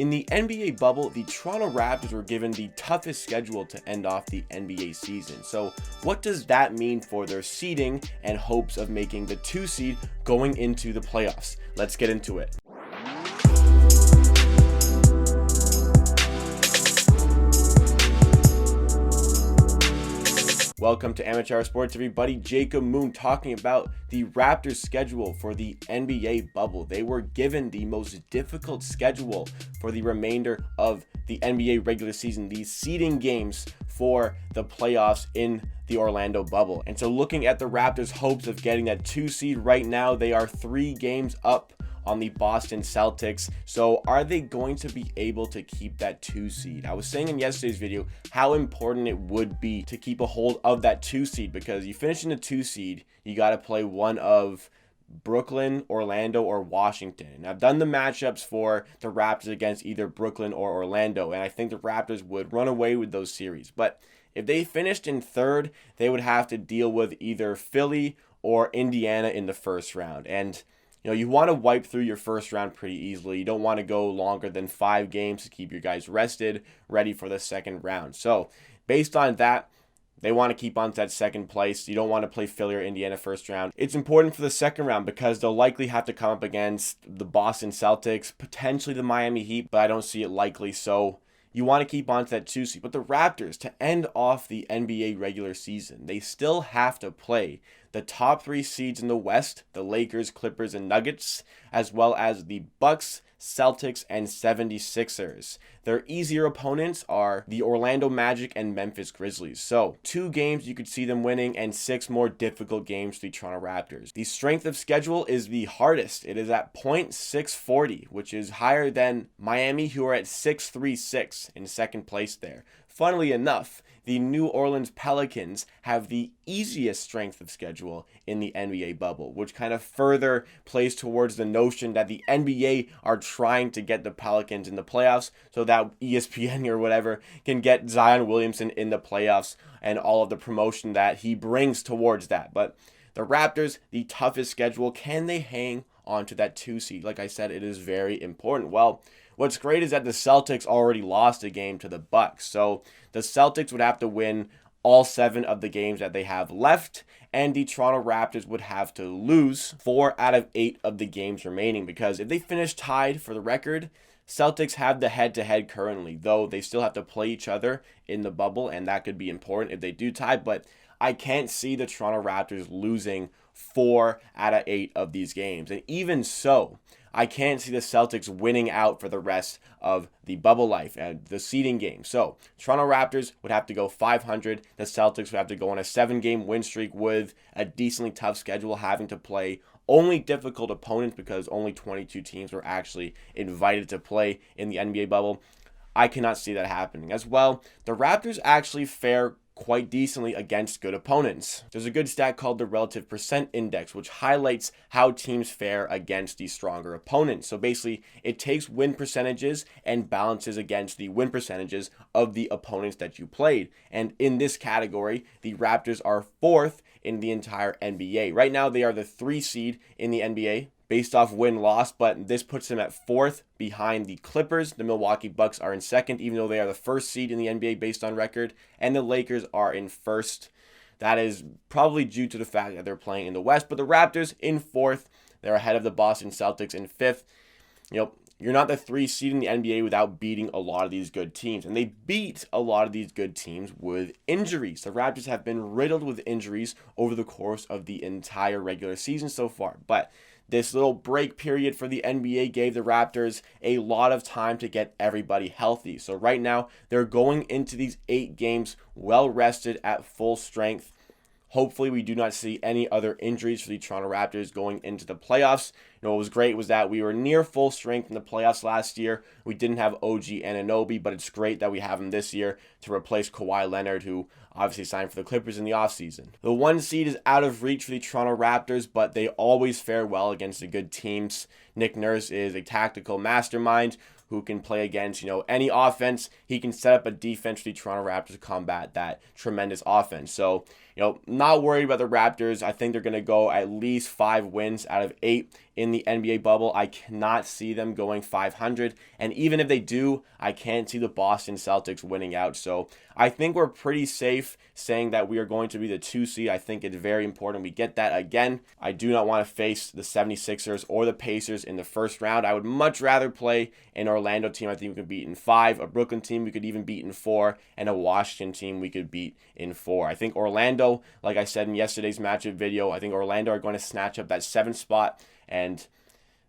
In the NBA bubble, the Toronto Raptors were given the toughest schedule to end off the NBA season. So what does that mean for their seeding and hopes of making the 2 seed going into the playoffs? Let's get into it. Welcome to Amateur Sports, everybody. Jacob Moon talking about the Raptors' schedule for the NBA bubble. They were given the most difficult schedule for the remainder of the NBA regular season, these seeding games for the playoffs in the Orlando bubble. And so looking at the Raptors' hopes of getting that 2 seed right now, they are 3 games up on the Boston Celtics. So are they going to be able to keep that 2 seed? I was saying in yesterday's video how important it would be to keep a hold of that 2 seed, because you finish in the 2 seed, you got to play one of Brooklyn, Orlando, or Washington. And I've done the matchups for the Raptors against either Brooklyn or Orlando, and I think the Raptors would run away with those series. But if they finished in third, they would have to deal with either Philly or Indiana in the first round. And you want to wipe through your first round pretty easily. You don't want to go longer than 5 games to keep your guys rested, ready for the second round. So based on that, they want to keep on to that second place. You don't want to play Philly or Indiana first round. It's important for the second round because they'll likely have to come up against the Boston Celtics, potentially the Miami Heat, but I don't see it likely. So you want to keep on to that 2 seed. But the Raptors, to end off the NBA regular season, they still have to play the top 3 seeds in the West, the Lakers, Clippers, and Nuggets, as well as the Bucks, Celtics, and 76ers. Their easier opponents are the Orlando Magic and Memphis Grizzlies. So 2 games you could see them winning and 6 more difficult games for the Toronto Raptors. The strength of schedule is the hardest. It is at .640, which is higher than Miami, who are at .636 in second place there. Funnily enough, the New Orleans Pelicans have the easiest strength of schedule in the NBA bubble, which kind of further plays towards the notion that the NBA are trying to get the Pelicans in the playoffs so that ESPN or whatever can get Zion Williamson in the playoffs and all of the promotion that he brings towards that. But the Raptors, the toughest schedule, can they hang on to that 2 seed? Like I said, it is very important. Well, what's great is that the Celtics already lost a game to the Bucks. So the Celtics would have to win all 7 of the games that they have left, and the Toronto Raptors would have to lose 4 out of 8 of the games remaining, because if they finish tied for the record, Celtics have the head-to-head currently, though they still have to play each other in the bubble, and that could be important if they do tie. But I can't see the Toronto Raptors losing 4 out of 8 of these games. And even so, I can't see the Celtics winning out for the rest of the bubble life and the seeding game. So Toronto Raptors would have to go 500. The Celtics would have to go on a 7-game win streak with a decently tough schedule, having to play only difficult opponents because only 22 teams were actually invited to play in the NBA bubble. I cannot see that happening. As well, the Raptors actually fare quite decently against good opponents. There's a good stat called the relative percent index, which highlights how teams fare against these stronger opponents. So basically, it takes win percentages and balances against the win percentages of the opponents that you played. And in this category, the Raptors are 4th in the entire NBA. Right now, they are the 3 seed in the NBA based off win-loss, but this puts them at 4th behind the Clippers. The Milwaukee Bucks are in 2nd, even though they are the 1st seed in the NBA based on record, and the Lakers are in 1st. That is probably due to the fact that they're playing in the West, but the Raptors in 4th. They're ahead of the Boston Celtics in 5th. You're not the 3 seed in the NBA without beating a lot of these good teams. And they beat a lot of these good teams with injuries. The Raptors have been riddled with injuries over the course of the entire regular season so far. But this little break period for the NBA gave the Raptors a lot of time to get everybody healthy. So right now, they're going into these 8 games well rested at full strength. Hopefully, we do not see any other injuries for the Toronto Raptors going into the playoffs. What was great was that we were near full strength in the playoffs last year. We didn't have OG Anunoby, but it's great that we have him this year to replace Kawhi Leonard, who obviously signed for the Clippers in the offseason. The 1 seed is out of reach for the Toronto Raptors, but they always fare well against the good teams. Nick Nurse is a tactical mastermind who can play against, any offense. He can set up a defense for the Toronto Raptors to combat that tremendous offense. So, not worried about the Raptors. I think they're going to go at least 5 wins out of 8 in the NBA bubble. I cannot see them going 500. And even if they do, I can't see the Boston Celtics winning out. So I think we're pretty safe saying that we are going to be the 2 seed. I think it's very important we get that again. I do not want to face the 76ers or the Pacers in the first round. I would much rather play an Orlando team I think we could beat in 5, a Brooklyn team we could even beat in 4, and a Washington team we could beat in 4. I think Orlando, like I said in yesterday's matchup video, I think Orlando are going to snatch up that 7th spot, and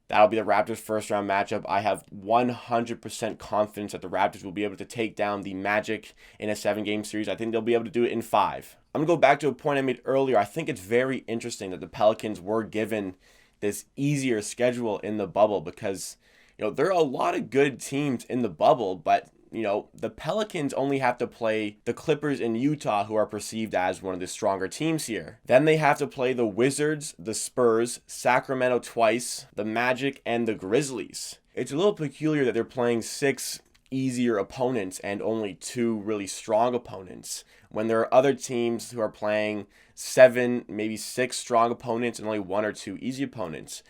that'll be the Raptors' first round matchup. I have 100% confidence that the Raptors will be able to take down the Magic in a 7-game series. I think they'll be able to do it in 5. I'm going to go back to a point I made earlier. I think it's very interesting that the Pelicans were given this easier schedule in the bubble because, there are a lot of good teams in the bubble, but the Pelicans only have to play the Clippers in Utah, who are perceived as one of the stronger teams here. Then they have to play the Wizards, the Spurs, Sacramento twice, the Magic, and the Grizzlies. It's a little peculiar that they're playing 6 easier opponents and only 2 really strong opponents, when there are other teams who are playing 7, maybe 6 strong opponents and only 1 or 2 easy opponents.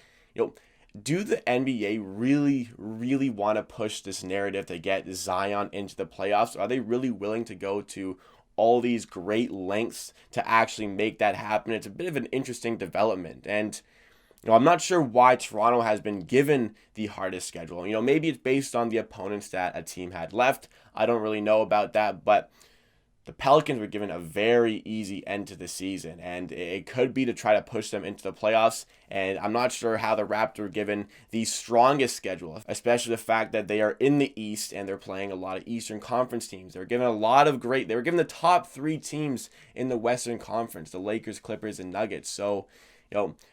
Do the NBA really want to push this narrative to get Zion into the playoffs? Are they really willing to go to all these great lengths to actually make that happen? It's a bit of an interesting development. And, I'm not sure why Toronto has been given the hardest schedule. Maybe it's based on the opponents that a team had left. I don't really know about that, but the Pelicans were given a very easy end to the season, and it could be to try to push them into the playoffs. And I'm not sure how the Raptors were given the strongest schedule, especially the fact that they are in the East and they're playing a lot of Eastern Conference teams. They were given the top 3 teams in the Western Conference, the Lakers, Clippers, and Nuggets. So,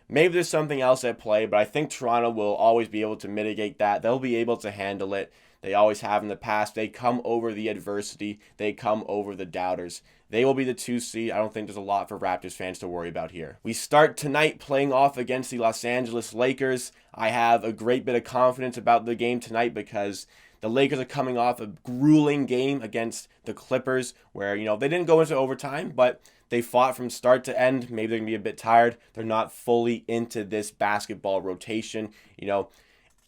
maybe there's something else at play, but I think Toronto will always be able to mitigate that. They'll be able to handle it. They always have in the past. They come over the adversity. They come over the doubters. They will be the 2 seed. I don't think there's a lot for Raptors fans to worry about here. We start tonight playing off against the Los Angeles Lakers. I have a great bit of confidence about the game tonight because the Lakers are coming off a grueling game against the Clippers where, they didn't go into overtime, but they fought from start to end. Maybe they're going to be a bit tired. They're not fully into this basketball rotation.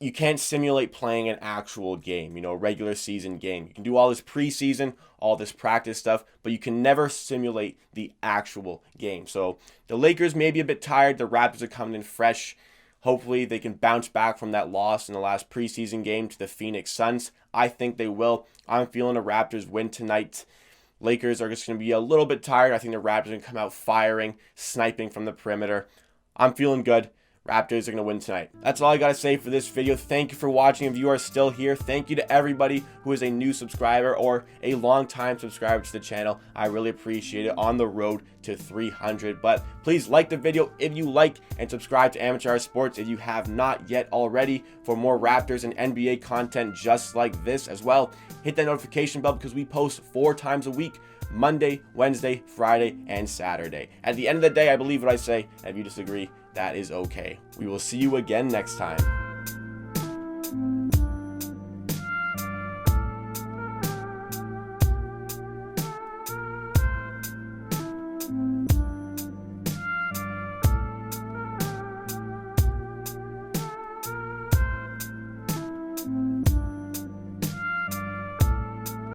You can't simulate playing an actual game, regular season game. You can do all this preseason, all this practice stuff, but you can never simulate the actual game. So the Lakers may be a bit tired. The Raptors are coming in fresh. Hopefully they can bounce back from that loss in the last preseason game to the Phoenix Suns. I think they will. I'm feeling the Raptors win tonight. Lakers are just going to be a little bit tired. I think the Raptors are going to come out firing, sniping from the perimeter. I'm feeling good. Raptors are going to win tonight. That's all I got to say for this video. Thank you for watching. If you are still here, thank you to everybody who is a new subscriber or a long-time subscriber to the channel. I really appreciate it on the road to 300. But please like the video if you like and subscribe to Amateur Sports if you have not yet already for more Raptors and NBA content just like this as well. Hit that notification bell because we post 4 times a week. Monday, Wednesday, Friday, and Saturday. At the end of the day, I believe what I say. If you disagree, that is okay. We will see you again next time.